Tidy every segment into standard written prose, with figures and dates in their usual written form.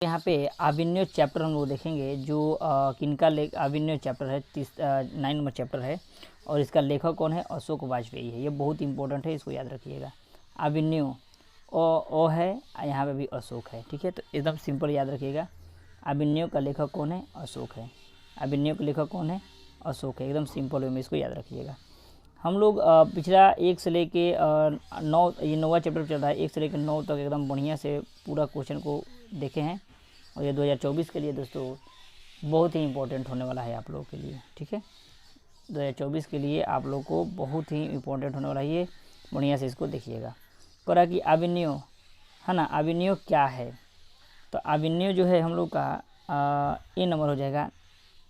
यहाँ पे अभिनय चैप्टर हम लोग देखेंगे जो किनका अभिनय चैप्टर है 9 नंबर चैप्टर है और इसका लेखक कौन है, अशोक वाजपेयी है। ये बहुत इंपॉर्टेंट है, इसको याद रखिएगा। अभिनय ओ है, यहाँ पे भी अशोक है, ठीक है। तो एकदम सिंपल याद रखिएगा। अभिनय का लेखक कौन है, अशोक है। अभिनय का लेखक कौन है, अशोक है। एकदम सिंपल वे में इसको याद रखिएगा। हम लोग पिछला 1 से लेके 9, ये 9वां चैप्टर चल रहा है, 1 से लेकर 9 तक एकदम बढ़िया से पूरा क्वेश्चन को देखे हैं। और ये 2024 के लिए दोस्तों बहुत ही इम्पोर्टेंट होने वाला है आप लोगों के लिए, ठीक है। 2024 के लिए आप लोग को बहुत ही इम्पोर्टेंट होने वाला है, ये बढ़िया से इसको देखिएगा। करा कि अभिनय है ना, अभिनय क्या है, तो अभिनय जो है हम लोग का ए नंबर हो जाएगा,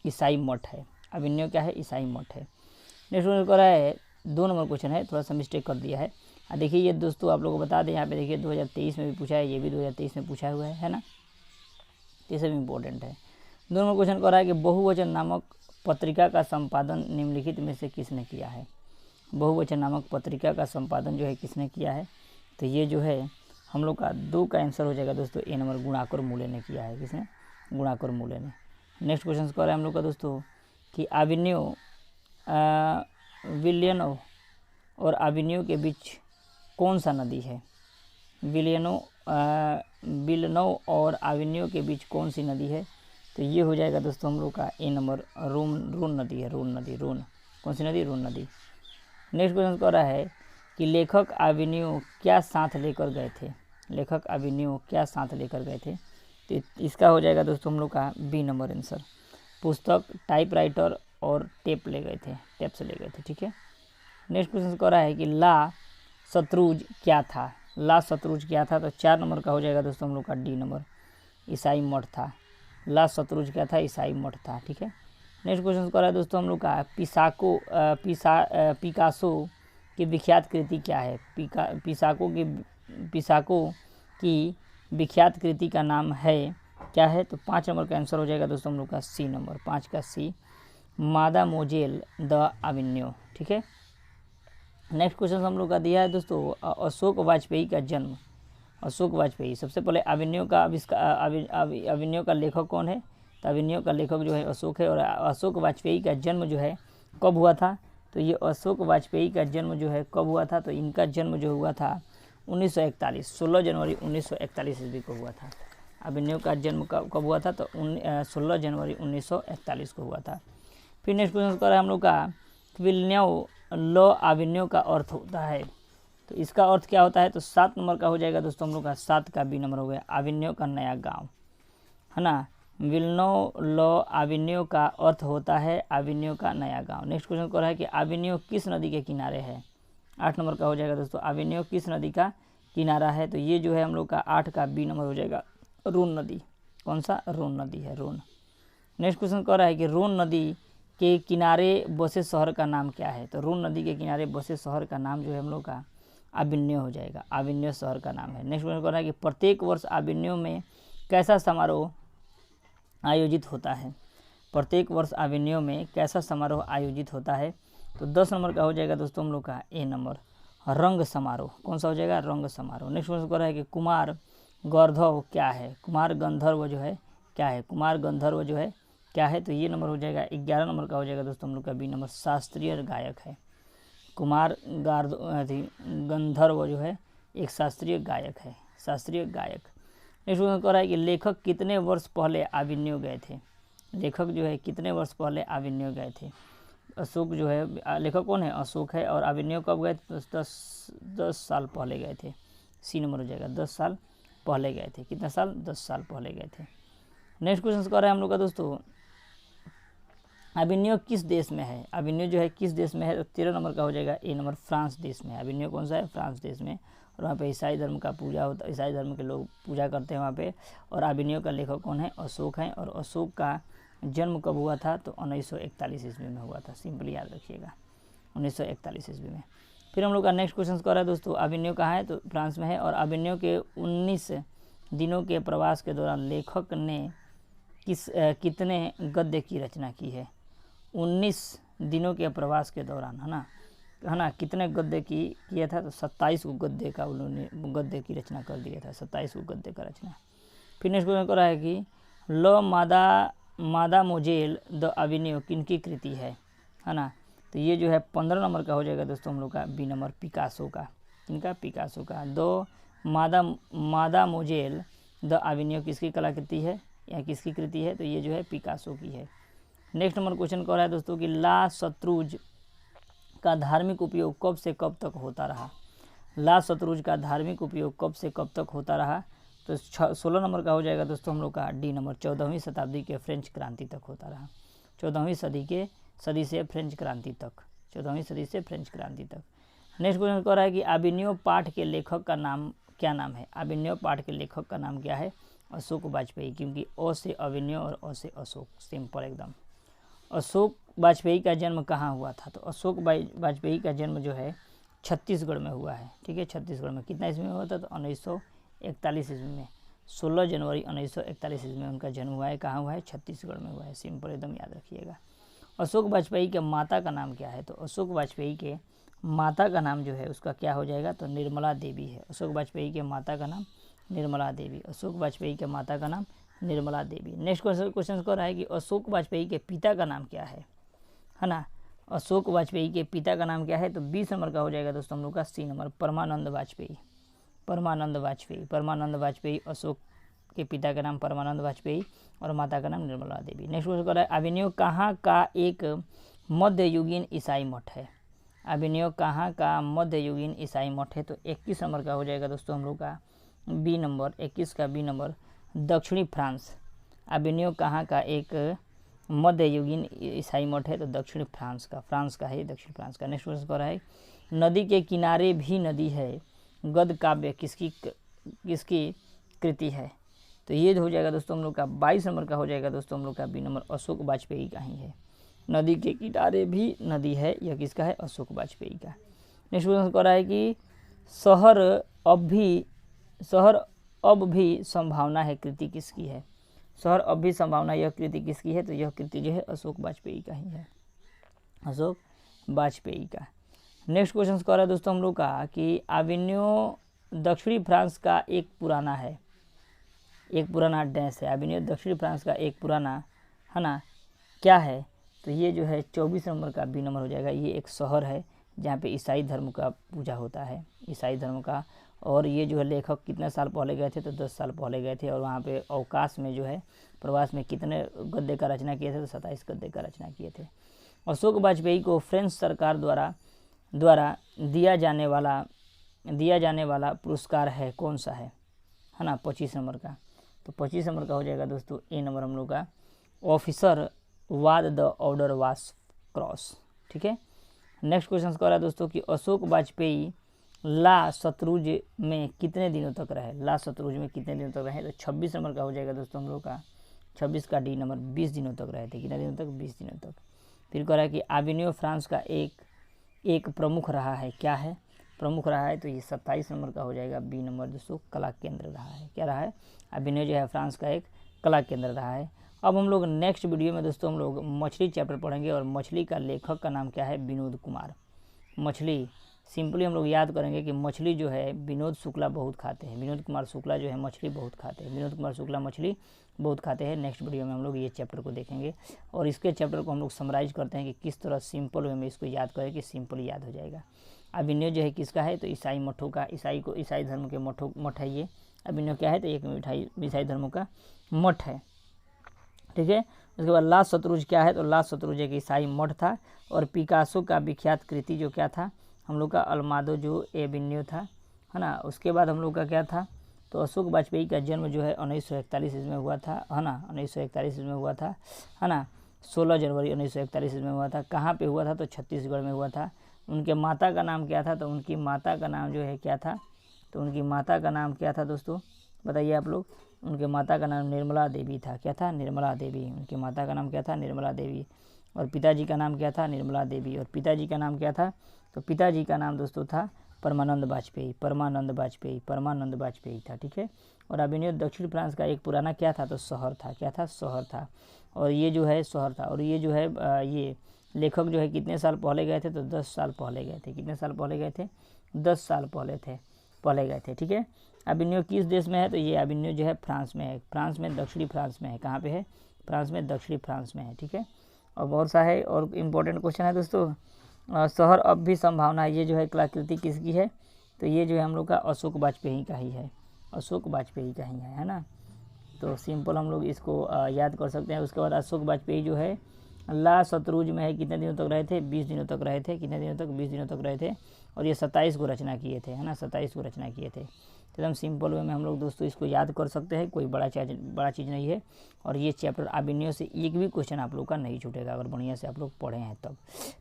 ईसाई मठ है। अभिनय क्या है, ईसाई मठ है। नेक्स्ट क्वेश्चन करा है 2 नंबर क्वेश्चन है, थोड़ा सा मिस्टेक कर दिया है। देखिए ये दोस्तों आप लोगों को बता दें, यहाँ पे देखिए 2023 में भी पूछा है, ये भी 2023 में पूछा हुआ है ना, ये सब इम्पोर्टेंट है। 2 नंबर क्वेश्चन कर रहा है कि बहुवचन नामक पत्रिका का संपादन निम्नलिखित में से किसने किया है। बहुवचन नामक पत्रिका का संपादन जो है किसने किया है, तो ये जो है हम लोग का 2 का आंसर हो जाएगा दोस्तों, ए नंबर गुणाकर मूले ने किया है। किसने, गुणाकर मूले ने। नेक्स्ट क्वेश्चन कर रहा है हम लोग का दोस्तों कि अभिनय विलियनो और अभिनय के बीच कौन सा नदी है। विलियनो और अभिनय के बीच कौन सी नदी है, तो ये हो जाएगा दोस्तों हम लोग का ए नंबर रोन नदी है। रोन नदी, रोन कौन सी नदी, रोन नदी। नेक्स्ट क्वेश्चन कर रहा है कि लेखक अभिनय क्या साथ लेकर गए थे। लेखक अभिनय क्या साथ लेकर गए थे, तो इसका हो जाएगा दोस्तों हम लोग का बी नंबर आंसर। पुस्तक, टाइपराइटर और टेप ले गए थे, टेप से ले गए थे, ठीक है। नेक्स्ट क्वेश्चन कर रहा है कि ला शत्रुज क्या था। ला शत्रुज क्या था, तो 4 नंबर का हो जाएगा दोस्तों हम लोग का डी नंबर, ईसाई मठ था। ला शत्रुज क्या था, ईसाई मठ था, ठीक है। नेक्स्ट क्वेश्चन कर रहा है दोस्तों हम लोग का पिकासो की विख्यात कृति क्या है। पिसाको की विख्यात कृति का नाम है क्या है, तो 5 नंबर का आंसर हो जाएगा दोस्तों हम लोग का सी नंबर, 5 का सी, मादामोजेल द अभिनय, ठीक है। नेक्स्ट क्वेश्चन हम लोग का दिया है दोस्तों अशोक वाजपेयी का जन्म। अशोक वाजपेयी, सबसे पहले अभिनय का अभिनय का लेखक कौन है, तो अभिनय का लेखक जो है अशोक है। और अशोक वाजपेयी का जन्म जो है कब हुआ था, तो ये अशोक वाजपेयी का जन्म जो है कब हुआ था, तो इनका जन्म जो हुआ था 1941, 16 जनवरी 1941 ईस्वी को हुआ था। अभिनय का जन्म कब हुआ था, तो 16 जनवरी 1941 को हुआ था। फिर नेक्स्ट क्वेश्चन कर रहा है हम लोग का विलियनो लॉ अभिनय का अर्थ होता है, तो इसका अर्थ क्या होता है, तो 7 नंबर का हो जाएगा दोस्तों हम लोग का, 7 का बी नंबर हो गया, अभिनय का नया गांव, है ना। विलियनो लॉ अभिनय का अर्थ होता है अभिनय का नया गांव। नेक्स्ट क्वेश्चन कर रहा है कि अभिनय किस नदी के किनारे है। 8 नंबर का हो जाएगा दोस्तों, अभिनय किस नदी का किनारा है, तो ये जो है हम लोग का 8 का बी नंबर हो जाएगा, रोन नदी। कौन सा, रोन नदी है, रोन। नेक्स्ट क्वेश्चन कर रहा है कि रोन नदी के किनारे बसे शहर का नाम क्या है, तो रोन नदी के किनारे बसे शहर का नाम जो है हम लोग का अभिनय हो जाएगा, अभिनय शहर का नाम है। नेक्स्ट क्वेश्चन कर रहा है कि प्रत्येक वर्ष अभिनय में कैसा समारोह आयोजित होता है। प्रत्येक वर्ष अभिनय में कैसा समारोह आयोजित होता है, तो 10 नंबर का हो जाएगा दोस्तों हम लोग का ए नंबर, रंग समारोह। कौन सा हो जाएगा, रंग समारोह। नेक्स्ट क्वेश्चन कर रहा है कि कुमार गंधर्व क्या है। कुमार गंधर्व जो है क्या है, कुमार गंधर्व जो है क्या है, तो ये नंबर हो जाएगा 11 नंबर का हो जाएगा दोस्तों हम लोग का बी नंबर, शास्त्रीय गायक है। कुमार गंधर्व जो है एक शास्त्रीय गायक है, शास्त्रीय गायक। नेक्स्ट क्वेश्चन कह रहा है कि लेखक कितने वर्ष पहले अभिनय गए थे। लेखक जो है कितने वर्ष पहले अभिनय गए थे। अशोक जो है लेखक कौन है, अशोक है। और अभिनय कब गए थे, 10 साल पहले गए थे, सी नंबर हो जाएगा, 10 साल पहले गए थे। कितना साल, 10 साल पहले गए थे। नेक्स्ट क्वेश्चन कर रहे हैं हम लोग का दोस्तों अभिनय किस देश में है। अभिनय जो है किस देश में है, तो 13 नंबर का हो जाएगा ए नंबर, फ्रांस देश में। अभिनय कौन सा है, फ्रांस देश में। और वहाँ पे ईसाई धर्म का पूजा होता है, ईसाई धर्म के लोग पूजा करते हैं वहाँ पे। और अभिनय का लेखक कौन है, अशोक है। और अशोक का जन्म कब हुआ था, तो 1941 ईस्वी में हुआ था, सिंपली याद रखिएगा, 1941 ईस्वी में। फिर हम लोग का नेक्स्ट क्वेश्चन कर रहा है दोस्तों अभिनय कहाँ है, तो फ्रांस में है। और अभिनय के 19 दिनों के प्रवास के दौरान लेखक ने कितने गद्य की रचना की है। 19 दिनों के प्रवास के दौरान, है ना, कितने गद्य किया था, तो 27 को गद्य का उन्होंने गद्य की रचना कर दिया था, 27 को गद्य का रचना। फिर नेक्स्ट क्वेश्चन कर रहा है कि ल मादामोजेल द अवेन्यू किनकी कृति है ना। तो ये जो है 15 नंबर का हो जाएगा दोस्तों हम लोग का बी नंबर पिकासो का। किनका? पिकासो का। दो मादामोजेल द अवेन्यू किसकी कलाकृति है या किसकी कृति है? तो ये जो है पिकासो की है। नेक्स्ट नंबर क्वेश्चन कह रहा है दोस्तों कि ला शत्रुज का धार्मिक उपयोग कब से कब तक होता रहा? ला शत्रुज का धार्मिक उपयोग कब से कब तक होता रहा? तो 16 नंबर का हो जाएगा दोस्तों हम लोग का डी नंबर 14वीं शताब्दी के फ्रेंच क्रांति तक होता रहा। 14वीं सदी से फ्रेंच क्रांति तक, 14वीं सदी से फ्रेंच क्रांति तक। नेक्स्ट क्वेश्चन कह रहा है कि अभिनव पाठ के लेखक का नाम क्या नाम है? अभिनव पाठ के लेखक का नाम क्या है? अशोक वाजपेयी, क्योंकि अ से अभिनव और अ से अशोक, सिंपल एकदम। अशोक वाजपेयी का जन्म कहाँ हुआ था? तो अशोक वाजपेयी का जन्म जो है छत्तीसगढ़ में हुआ है। ठीक है, छत्तीसगढ़ में। कितना ईस्वी में हुआ था? तो 1941 ईस्वी में, 16 जनवरी 1941 ईस्वी में उनका जन्म हुआ है। कहाँ हुआ है? छत्तीसगढ़ में हुआ है। सिंपल एकदम याद रखिएगा। अशोक वाजपेयी के माता का नाम क्या है? तो अशोक वाजपेयी के माता का नाम जो है उसका क्या हो जाएगा? तो निर्मला देवी है। अशोक वाजपेयी के माता का नाम निर्मला देवी। अशोक वाजपेयी के माता का नाम निर्मला देवी। नेक्स्ट क्वेश्चन कर रहा है कि अशोक वाजपेयी के पिता का नाम क्या है ना। अशोक वाजपेयी के पिता का नाम क्या है? तो 20 नंबर का हो जाएगा दोस्तों हम लोग का सी नंबर, परमानंद वाजपेयी। परमानंद वाजपेयी अशोक के पिता का नाम परमानंद वाजपेयी और माता का नाम निर्मला देवी। नेक्स्ट क्वेश्चन कर रहा है अभिनव कहाँ का एक मध्ययुगीन ईसाई मठ है? अभिनव कहाँ का मध्ययुगीन ईसाई मठ है? तो 21 नंबर का हो जाएगा दोस्तों हम लोग का बी नंबर, 21 का बी नंबर, दक्षिणी फ्रांस। अभिनव कहाँ का एक मध्ययुगीन ईसाई मठ है? तो दक्षिणी फ्रांस का है, दक्षिण फ्रांस का। नेक्स्ट क्वेश्चन कर रहा है नदी के किनारे भी नदी है, गद्य काव्य किसकी कृति है? तो ये हो जाएगा दोस्तों हम लोग का 22 नंबर का हो जाएगा दोस्तों हम लोग का बी नंबर, अशोक वाजपेयी का ही है। नदी के किनारे भी नदी है, यह किसका है? अशोक वाजपेयी का। नेक्स्ट क्वेश्चन कर रहा है कि शहर अब भी संभावना है कृति किसकी है? शहर अब भी संभावना, यह कृति किसकी है? तो यह कृति जो है अशोक वाजपेयी का ही है, अशोक वाजपेयी का। नेक्स्ट क्वेश्चन कर रहा है दोस्तों हम लोग का कि अभिनव दक्षिणी फ्रांस का एक पुराना डैश है। अभिनव दक्षिणी फ्रांस का एक पुराना है ना क्या है? तो ये जो है 24 नंबर का बी नंबर हो जाएगा। ये एक शहर है जहाँ पे ईसाई धर्म का पूजा होता है, ईसाई धर्म का। और ये जो है लेखक कितने साल पहले गए थे? तो 10 साल पहले गए थे। और वहाँ पे अवकाश में जो है प्रवास में कितने गद्य का रचना किए थे? तो 27 गद्य का रचना किए थे। अशोक वाजपेयी को फ्रेंच सरकार द्वारा दिया जाने वाला पुरस्कार है कौन सा है ना? 25 नंबर का। तो 25 नंबर का हो जाएगा दोस्तों ए नंबर हम लोग का, ऑफिसर वाद द ऑर्डर वास क्रॉस। ठीक है। नेक्स्ट क्वेश्चन कर रहा है दोस्तों कि अशोक वाजपेयी ला शत्रुज में कितने दिनों तक रहे? ला शत्रुज में कितने दिनों तक रहे? तो 26 नंबर का हो जाएगा दोस्तों हम लोग का, 26 का डी नंबर, 20 दिनों तक रहे थे। कितने दिनों तक? 20 दिनों तक। फिर कह रहा है कि अभिनव फ्रांस का एक प्रमुख रहा है, क्या है? प्रमुख रहा है। तो ये 27 नंबर का हो जाएगा बी नंबर दोस्तों, कला केंद्र रहा है। क्या रहा है? अभिनव जो है फ्रांस का एक कला केंद्र रहा है। अब हम लोग नेक्स्ट वीडियो में दोस्तों हम लोग मछली चैप्टर पढ़ेंगे और मछली का लेखक का नाम क्या है? विनोद कुमार। मछली सिंपली हम लोग याद करेंगे कि मछली जो है विनोद शुक्ला बहुत खाते हैं। विनोद कुमार शुक्ला जो है मछली बहुत खाते हैं। विनोद कुमार शुक्ला मछली बहुत खाते हैं। नेक्स्ट वीडियो में हम लोग ये चैप्टर को देखेंगे और इसके चैप्टर को हम लोग समराइज करते हैं कि किस तरह सिंपल वे में इसको याद करें कि सिंपल याद हो जाएगा। अभिनव जो है किसका है? तो ईसाई मठों का, ईसाई धर्म के मठ है ये। अभिनव क्या है? तो एक ईसाई धर्मों का मठ है। ठीक है। उसके बाद ला शत्रुज क्या है? तो ला शत्रुज एक ईसाई मठ था। और पिकासो का विख्यात कृति जो क्या था हम लोग का? अल्मादो जो एबिन्यो था, है ना। उसके बाद हम लोग का क्या था? तो अशोक वाजपेयी का जन्म जो है 1941 ईस्वी में हुआ था, है ना। 1941 ईस्वी में हुआ था, है ना। 16 जनवरी 1941 ईस्वी में हुआ था। कहाँ पे हुआ था? तो छत्तीसगढ़ में हुआ था। उनके माता का नाम क्या था? तो उनकी माता का नाम जो है क्या था? तो उनकी माता का नाम क्या था दोस्तों? बताइए आप लोग। उनके माता का नाम निर्मला देवी था। क्या था? निर्मला देवी। उनकी माता का नाम क्या था? निर्मला देवी। और पिताजी का नाम क्या था? निर्मला देवी। और पिताजी का नाम क्या था? तो पिताजी का नाम दोस्तों था परमानंद वाजपेयी था। ठीक है। और अभिनव दक्षिण फ्रांस का एक पुराना क्या था? तो शहर था। क्या था? शहर था। और ये जो है शहर था। और ये जो है ये लेखक जो है कितने साल पहले गए थे? तो 10 साल पहले गए थे। कितने साल पहले गए थे? 10 साल पहले गए थे। ठीक है। अबिन्यो किस देश में है, तो ये अबिन्यो जो है फ्रांस में है, फ्रांस में, दक्षिणी फ्रांस में है। कहाँ पे है, फ्रांस में, दक्षिणी फ्रांस में है, ठीक है। और बहुत सा है और इम्पोर्टेंट क्वेश्चन है दोस्तों, शहर अब भी संभावना है, ये जो है कलाकृति किसकी है, तो ये जो है हम लोग का अशोक वाजपेयी का ही है, अशोक वाजपेयी का ही है ना। तो सिंपल हम लोग इसको याद कर सकते हैं। उसके बाद अशोक वाजपेयी जो है ला शतरूज में है, कितने दिनों तक रहे थे, 20 दिनों तक रहे थे, कितने दिनों तक, 20 दिनों तक रहे थे। और ये 27 को रचना किए थे, है ना, 27 को रचना किए थे। तो एकदम सिंपल वे में हम लोग दोस्तों इसको याद कर सकते हैं, कोई बड़ा चीज़ नहीं है। और ये चैप्टर अभिनय से एक भी क्वेश्चन आप लोग का नहीं छूटेगा, अगर बढ़िया से आप लोग पढ़े हैं तब।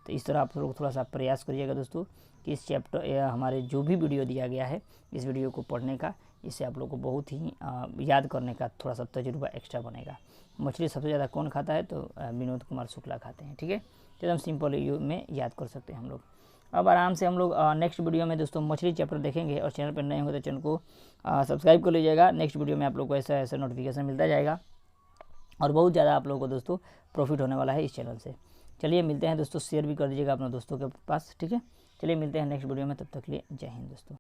तो इस तरह आप लोग थोड़ा सा प्रयास करिएगा दोस्तों कि इस चैप्टर हमारे जो भी वीडियो दिया गया है इस वीडियो को पढ़ने का, इससे आप लोग को बहुत ही याद करने का थोड़ा सा तजुर्बा एक्स्ट्रा बनेगा। मछली सबसे ज़्यादा कौन खाता है, तो विनोद कुमार शुक्ला खाते हैं, ठीक है। एकदम सिंपल में याद कर सकते हैं हम लोग। अब आराम से हम लोग नेक्स्ट वीडियो में दोस्तों मछली चैप्टर देखेंगे। और चैनल पर नए होंगे तो चैनल को सब्सक्राइब कर लीजिएगा। नेक्स्ट वीडियो में आप लोग को ऐसा ऐसा नोटिफिकेशन मिलता जाएगा और बहुत ज़्यादा आप लोगों को दोस्तों प्रॉफिट होने वाला है इस चैनल से। चलिए मिलते हैं दोस्तों, शेयर भी कर दीजिएगा अपने दोस्तों के पास, ठीक है। चलिए मिलते हैं नेक्स्ट वीडियो में, तब तक के लिए जय हिंद दोस्तों।